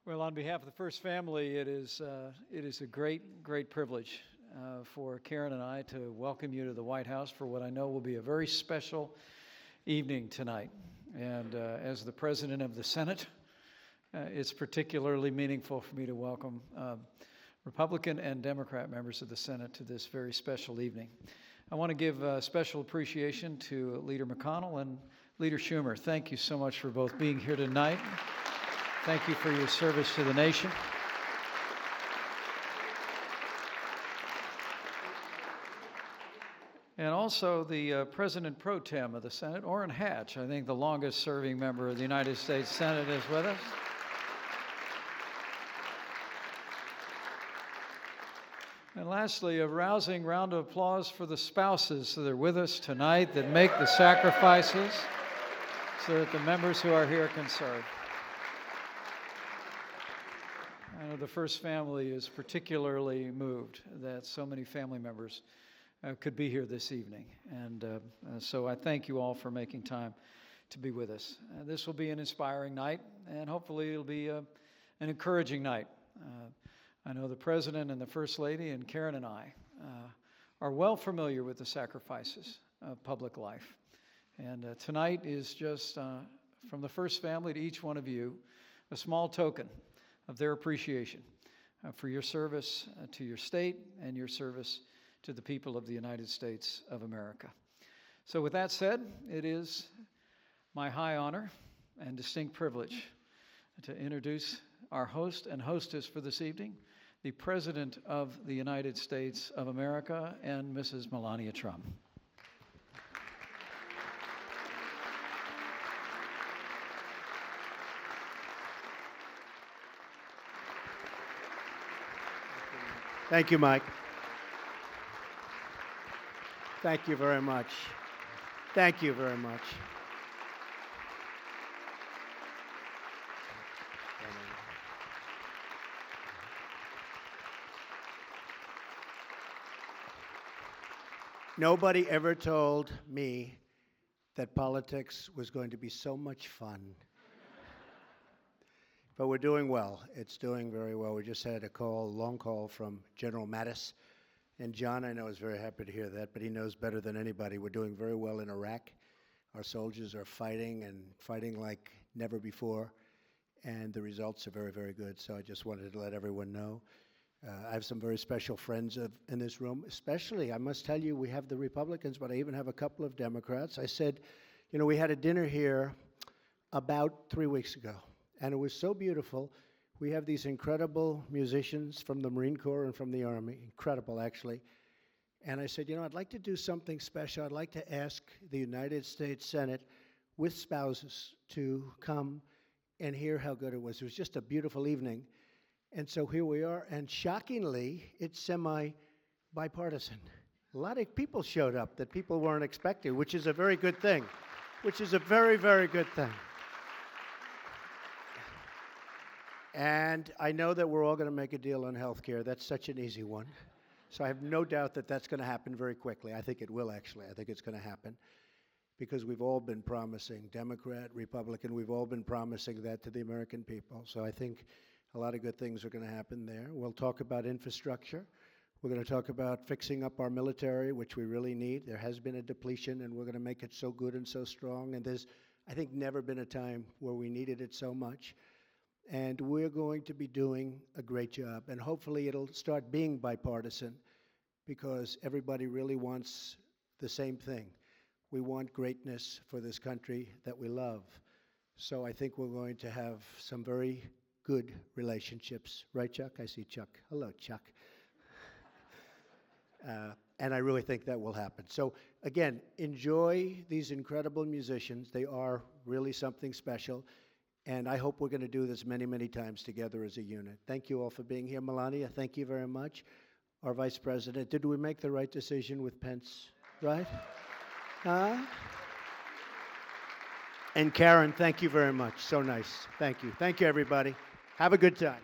Well, on behalf of the First Family, it is a great privilege for Karen and I to welcome you to the White House for what I know will be a very special evening tonight. And as the President of the Senate, it's particularly meaningful for me to welcome Republican and Democrat members of the Senate to this very special evening. I want to give special appreciation to Leader McConnell and Leader Schumer. Thank you so much for both being here tonight. Thank you for your service to the nation. And also the President Pro Tem of the Senate, Orrin Hatch, I think the longest serving member of the United States Senate, is with us. And lastly, a rousing round of applause for the spouses that are with us tonight that make the sacrifices so that the members who are here can serve. I know the First Family is particularly moved that so many family members could be here this evening. And so I thank you all for making time to be with us. This will be an inspiring night, and hopefully it'll be an encouraging night. I know the President and the First Lady and Karen and I are well familiar with the sacrifices of public life. And tonight is just, from the First Family to each one of you, a small token of their appreciation for your service to your state and your service to the people of the United States of America. So with that said, it is my high honor and distinct privilege to introduce our host and hostess for this evening, the President of the United States of America and Mrs. Melania Trump. Thank you, Mike. Thank you very much. Thank you very much. Nobody ever told me that politics was going to be so much fun. But we're doing well. It's doing very well. We just had a long call from General Mattis. And John, I know, is very happy to hear that, but he knows better than anybody. We're doing very well in Iraq. Our soldiers are fighting and fighting like never before. And the results are very, very good. So I just wanted to let everyone know. I have some very special friends in this room. Especially, I must tell you, we have the Republicans, but I even have a couple of Democrats. I said, you know, we had a dinner here about 3 weeks ago. And it was so beautiful. We have these incredible musicians from the Marine Corps and from the Army. Incredible, actually. And I said, you know, I'd like to do something special. I'd like to ask the United States Senate with spouses to come and hear how good it was. It was just a beautiful evening. And so here we are. And shockingly, it's semi-bipartisan. A lot of people showed up that people weren't expecting, which is a very good thing. Which is a very, very good thing. And I know that we're all going to make a deal on health care. That's such an easy one. So I have no doubt that that's going to happen very quickly. I think it will, actually. I think it's going to happen because we've all been promising, Democrat, Republican, we've all been promising that to the American people. So I think a lot of good things are going to happen there. We'll talk about infrastructure. We're going to talk about fixing up our military, which we really need. There has been a depletion, and we're going to make it so good and so strong. And there's, I think, never been a time where we needed it so much. And we're going to be doing a great job. And hopefully it'll start being bipartisan because everybody really wants the same thing. We want greatness for this country that we love. So I think we're going to have some very good relationships. Right, Chuck? I see Chuck. Hello, Chuck. And I really think that will happen. So again, enjoy these incredible musicians. They are really something special. And I hope we're going to do this many, many times together as a unit. Thank you all for being here. Melania, thank you very much. Our Vice President, did we make the right decision with Pence, right? Huh? And Karen, thank you very much. So nice. Thank you. Thank you, everybody. Have a good time.